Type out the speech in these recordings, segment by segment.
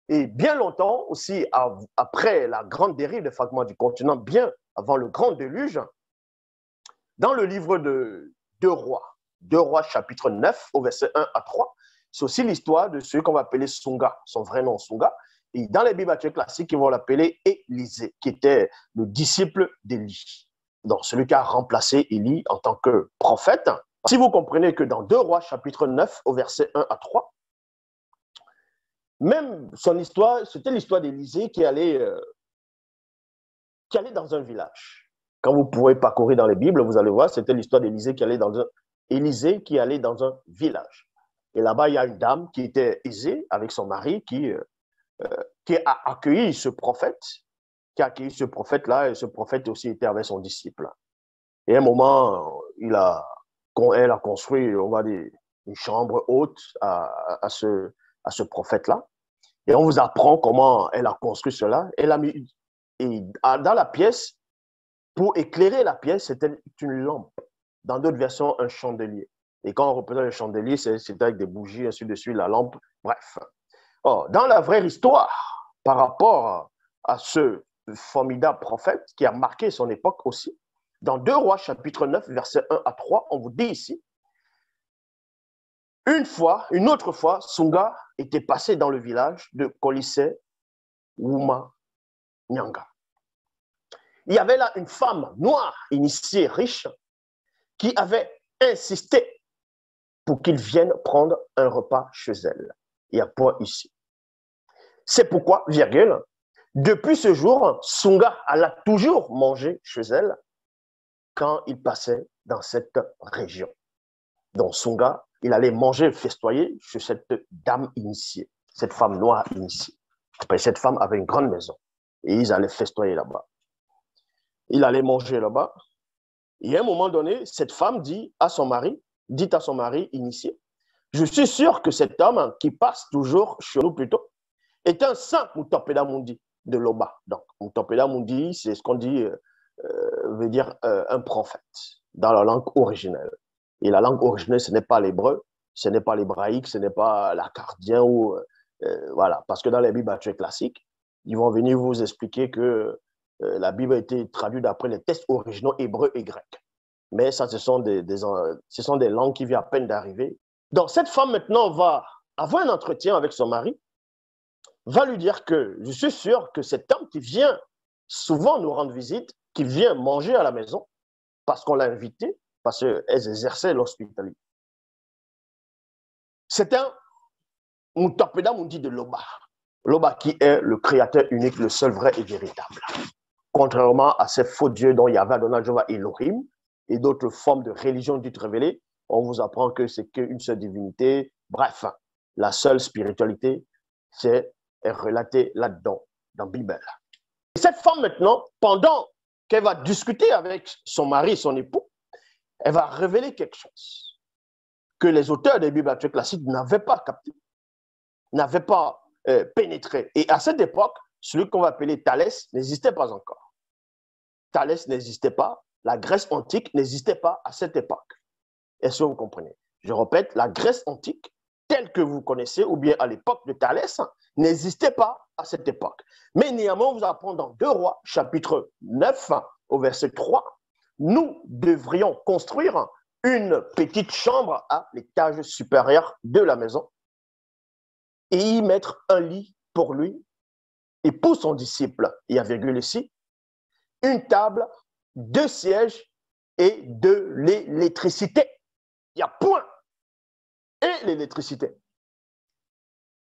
Et bien longtemps aussi, après la grande dérive des fragments du continent, bien avant le grand déluge, dans le livre de Deux Rois chapitre 9, au verset 1 à 3, c'est aussi l'histoire de celui qu'on va appeler Sunga, son vrai nom Sunga. Et dans les Bibles classiques, ils vont l'appeler Élisée, qui était le disciple d'Élie. Donc, celui qui a remplacé Élie en tant que prophète. Si vous comprenez que dans Deux Rois chapitre 9, au verset 1 à 3, même son histoire, c'était l'histoire d'Élisée qui allait dans un village. Quand vous pourrez parcourir dans les Bibles, vous allez voir, c'était l'histoire d'Élisée qui allait dans un village. Et là-bas, il y a une dame qui était aisée avec son mari qui a accueilli ce prophète, et ce prophète aussi était avec son disciple. Et à un moment, elle a construit, on va dire, une chambre haute à ce prophète-là. Et on vous apprend comment elle a construit cela. Elle a mis, et dans la pièce, pour éclairer la pièce, c'était une lampe. Dans d'autres versions, un chandelier. Et quand on représente le chandelier, c'était avec des bougies, ainsi de suite, la lampe, bref. Or, dans la vraie histoire, par rapport à ce formidable prophète qui a marqué son époque aussi, dans 2 Rois chapitre 9, versets 1 à 3, on vous dit ici, une autre fois, Sunga était passé dans le village de Kolisse Wuma Nyanga. Il y avait là une femme noire, initiée, riche, qui avait insisté pour qu'il vienne prendre un repas chez elle. Il y a point ici. C'est pourquoi, virgule, depuis ce jour, Sunga alla toujours manger chez elle quand il passait dans cette région. Donc Sunga, il allait manger, festoyer chez cette dame initiée, cette femme noire initiée. Après, cette femme avait une grande maison et ils allaient festoyer là-bas. Il allait manger là-bas. Et à un moment donné, cette femme dit à son mari initié, je suis sûr que cet homme qui passe toujours chez nous plutôt est un saint Mutopeda Mundi de Loba. Donc, Mutopeda Mundi, c'est ce qu'on dit, veut dire un prophète dans la langue originelle. Et la langue originelle, ce n'est pas l'hébreu, ce n'est pas l'hébraïque, ce n'est pas l'acardien ou voilà. Parce que dans les Bibles classiques, ils vont venir vous expliquer que la Bible a été traduite d'après les textes originaux hébreux et grecs. Mais ça, ce sont des langues qui viennent à peine d'arriver. Donc, cette femme, maintenant, va avoir un entretien avec son mari, va lui dire que je suis sûr que cet homme qui vient souvent nous rendre visite, qui vient manger à la maison, parce qu'on l'a invité, parce qu'elles exerçaient l'hospitalité. C'est un Mutapeda Mundi de Loba. Loba qui est le créateur unique, le seul vrai et véritable. Contrairement à ces faux dieux dont Yahvé, Adonai, Jéhovah, Elohim et d'autres formes de religion dites révélées, on vous apprend que c'est qu'une seule divinité. Bref, la seule spiritualité, est relatée là-dedans, dans la Bible. Et cette femme maintenant, pendant qu'elle va discuter avec son mari, son époux, elle va révéler quelque chose que les auteurs des Bibles classiques n'avaient pas capté, n'avaient pas pénétré. Et à cette époque, celui qu'on va appeler Thalès n'existait pas encore. Thalès n'existait pas, la Grèce antique n'existait pas à cette époque. Est-ce que vous comprenez? Je répète, la Grèce antique, telle que vous connaissez, ou bien à l'époque de Thalès, n'existait pas à cette époque. Mais néanmoins, vous apprenez dans 2 Rois, chapitre 9, au verset 3, nous devrions construire une petite chambre à l'étage supérieur de la maison et y mettre un lit pour lui et pour son disciple. Il y a virgule ici, une table, 2 sièges et de l'électricité. Il y a point. Et l'électricité.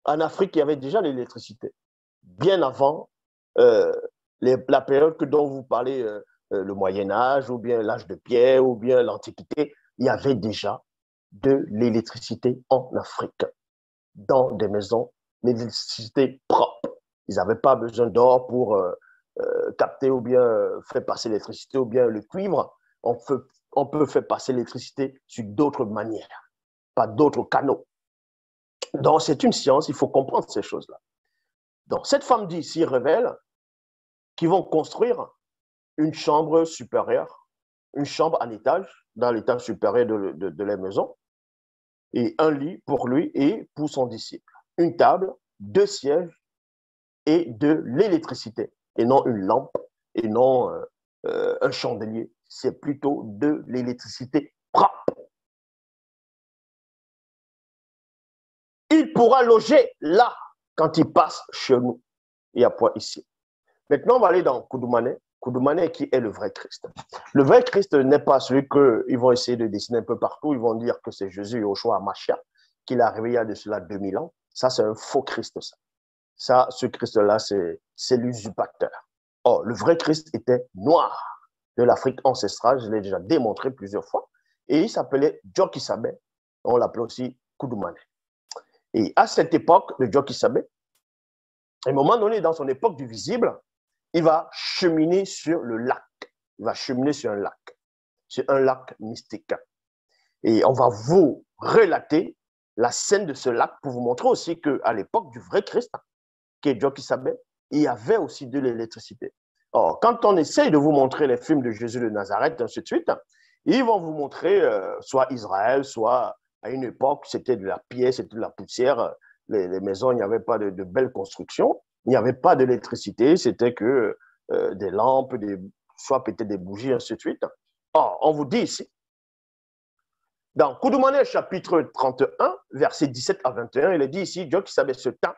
En Afrique, il y avait déjà l'électricité. Bien avant la période dont vous parlez, le Moyen-Âge, ou bien l'âge de pierre, ou bien l'Antiquité, il y avait déjà de l'électricité en Afrique, dans des maisons, l'électricité propre. Ils n'avaient pas besoin d'or pour capter ou bien faire passer l'électricité, ou bien le cuivre. On peut faire passer l'électricité sur d'autres manières, pas d'autres canaux. Donc, c'est une science, il faut comprendre ces choses-là. Donc, cette femme dit ici révèle qu'ils vont construire une chambre supérieure, une chambre en étage, dans l'étage supérieur de la maison, et un lit pour lui et pour son disciple. Une table, 2 sièges et de l'électricité, et non une lampe, et non un chandelier. C'est plutôt de l'électricité propre. Il pourra loger là quand il passe chez nous. Il y a point ici. Maintenant, on va aller dans Koudoumane. Koudoumane qui est le vrai Christ. Le vrai Christ n'est pas celui qu'ils vont essayer de dessiner un peu partout. Ils vont dire que c'est Jésus Yoshua Mashiach, qu'il est arrivé il y a de cela 2000 ans. Ça, c'est un faux Christ. Ça, ce Christ-là, c'est l'usurpateur. Or, le vrai Christ était noir de l'Afrique ancestrale. Je l'ai déjà démontré plusieurs fois. Et il s'appelait Djokisabé. On l'appelait aussi Koudoumane. Et à cette époque de Djokisabé, à un moment donné, dans son époque du visible, il va cheminer sur le lac. Il va cheminer sur un lac mystique. Et on va vous relater la scène de ce lac pour vous montrer aussi qu'à l'époque du vrai Christ, qui est Djokisabé, il y avait aussi de l'électricité. Or, quand on essaye de vous montrer les films de Jésus de Nazareth, ainsi de suite, ils vont vous montrer soit Israël, soit à une époque, c'était de la pierre, c'était de la poussière. Les maisons, il n'y avait pas de belles constructions. Il n'y avait pas d'électricité. C'était que des lampes, soit peut-être des bougies, ainsi de suite. Or, on vous dit ici, dans Koudoumane, chapitre 31, versets 17 à 21, il est dit ici, Djokisabé se tint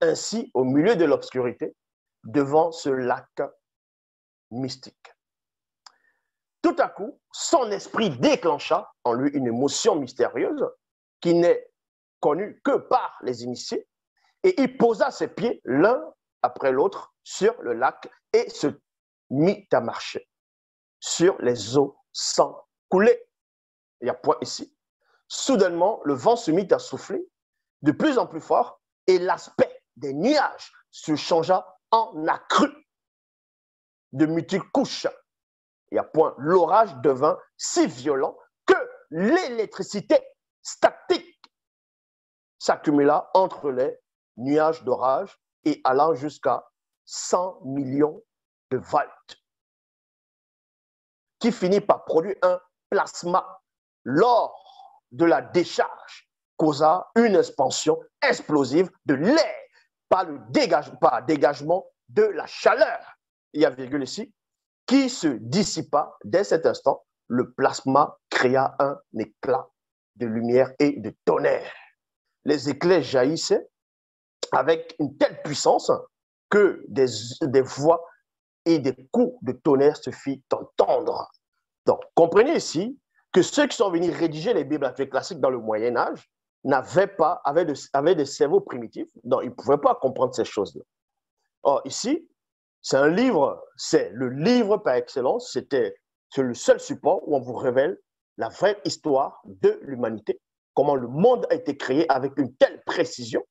ainsi au milieu de l'obscurité devant ce lac mystique. Tout à coup, son esprit déclencha en lui une émotion mystérieuse qui n'est connue que par les initiés, et il posa ses pieds l'un après l'autre sur le lac et se mit à marcher sur les eaux sans couler. Il y a point ici. Soudainement, le vent se mit à souffler de plus en plus fort et l'aspect des nuages se changea en accru de multiples couches. Il y a point, l'orage devint si violent que l'électricité statique s'accumula entre les nuages d'orage et allant jusqu'à 100 millions de volts, qui finit par produire un plasma lors de la décharge, causa une expansion explosive de l'air par dégagement de la chaleur. Il y a virgule ici, qui se dissipa dès cet instant. Le plasma créa un éclat de lumière et de tonnerre. Les éclairs jaillissaient avec une telle puissance que des voix et des coups de tonnerre se firent entendre. Donc, comprenez ici que ceux qui sont venus rédiger les Bibles classiques dans le Moyen-Âge avaient des cerveaux primitifs, donc ils ne pouvaient pas comprendre ces choses-là. Or, ici, c'est le livre par excellence, c'est le seul support où on vous révèle la vraie histoire de l'humanité, comment le monde a été créé avec une telle précision,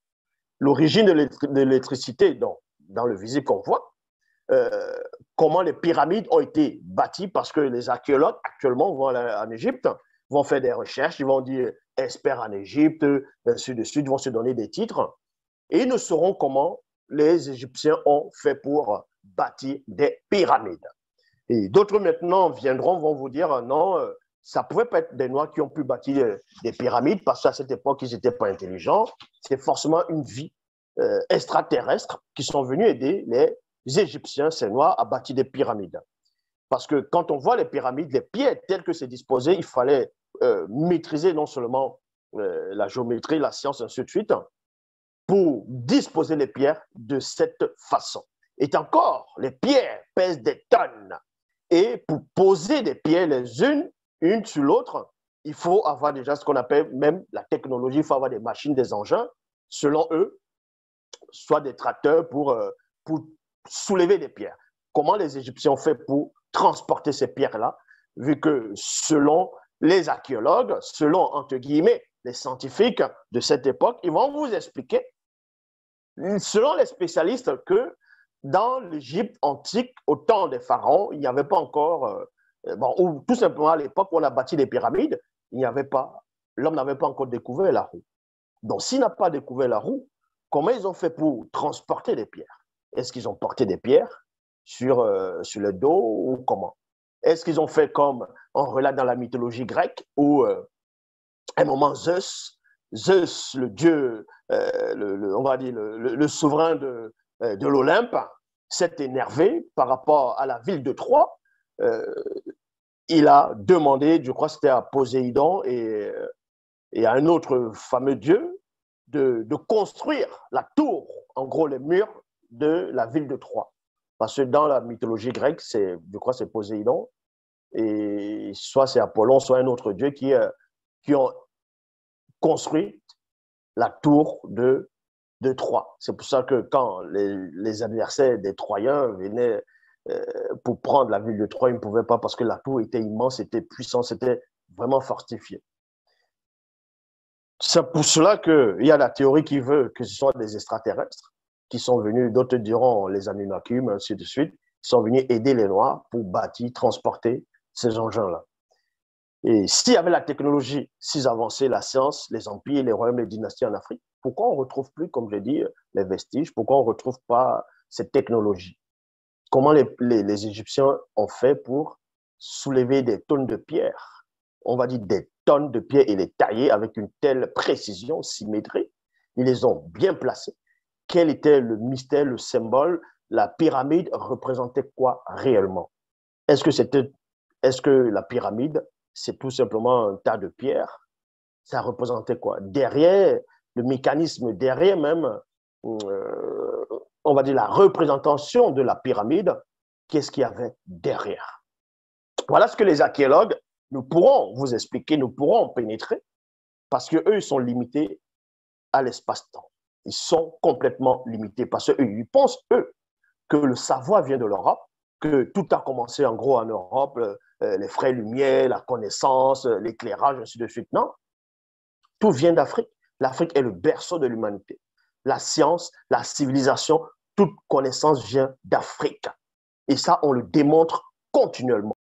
l'origine de l'électricité dans le visible qu'on voit, comment les pyramides ont été bâties, parce que les archéologues actuellement vont en Égypte, vont faire des recherches, ils vont dire experts en Égypte, ainsi de suite, vont se donner des titres, et ils ne sauront comment les Égyptiens ont fait pour bâtir des pyramides. Et d'autres maintenant vont vous dire non, ça ne pouvait pas être des Noirs qui ont pu bâtir des pyramides parce qu'à cette époque, ils n'étaient pas intelligents. C'est forcément une vie extraterrestre qui sont venus aider les Égyptiens, ces Noirs, à bâtir des pyramides. Parce que quand on voit les pyramides, les pierres telles que c'est disposé, il fallait maîtriser non seulement la géométrie, la science, ainsi de suite, pour disposer les pierres de cette façon. Et encore, les pierres pèsent des tonnes. Et pour poser des pierres les unes, une sur l'autre, il faut avoir déjà ce qu'on appelle même la technologie, il faut avoir des machines, des engins, selon eux, soit des tracteurs pour soulever des pierres. Comment les Égyptiens ont fait pour transporter ces pierres-là, vu que selon les archéologues, selon, entre guillemets, les scientifiques de cette époque, ils vont vous expliquer, selon les spécialistes, que dans l'Égypte antique, au temps des pharaons, il n'y avait pas encore, ou tout simplement à l'époque où on a bâti des pyramides, l'homme n'avait pas encore découvert la roue. Donc, s'il n'a pas découvert la roue, comment ils ont fait pour transporter les pierres? Est-ce qu'ils ont porté des pierres sur le dos ou comment? Est-ce qu'ils ont fait comme on relate dans la mythologie grecque où, à un moment, Zeus, le dieu on va dire, le souverain de l'Olympe s'est énervé par rapport à la ville de Troie. Il a demandé, je crois que c'était à Poséidon et à un autre fameux dieu, de construire la tour, en gros les murs de la ville de Troie. Parce que dans la mythologie grecque, je crois que c'est Poséidon, et soit c'est Apollon, soit un autre dieu qui ont construit la tour de Troie. C'est pour ça que quand les adversaires des Troyens venaient pour prendre la ville de Troie, ils ne pouvaient pas parce que la tour était immense, c'était puissant, c'était vraiment fortifié. C'est pour cela qu'il y a la théorie qui veut que ce soit des extraterrestres qui sont venus, d'autres diront les Anunnaki, ainsi de suite, qui sont venus aider les Noirs pour bâtir, transporter ces engins-là. Et s'il y avait la technologie, si avancée, la science, les empires, les royaumes, les dynasties en Afrique, pourquoi on ne retrouve plus, comme je dis, les vestiges? Pourquoi on ne retrouve pas cette technologie? Comment les Égyptiens ont fait pour soulever des tonnes de pierres? On va dire des tonnes de pierres et les tailler avec une telle précision, symétrie. Ils les ont bien placées. Quel était le mystère, le symbole? La pyramide représentait quoi réellement? Est-ce que la pyramide, c'est tout simplement un tas de pierres? Ça représentait quoi? Derrière, le mécanisme, derrière même, on va dire la représentation de la pyramide, qu'est-ce qu'il y avait derrière? Voilà ce que les archéologues, nous pourrons vous expliquer, nous pourrons pénétrer, parce qu'eux, ils sont limités à l'espace-temps. Ils sont complètement limités parce qu'eux, ils pensent, eux, que le savoir vient de l'Europe, que tout a commencé en gros en Europe, les frères Lumière, la connaissance, l'éclairage, ainsi de suite. Non, tout vient d'Afrique. L'Afrique est le berceau de l'humanité. La science, la civilisation, toute connaissance vient d'Afrique. Et ça, on le démontre continuellement.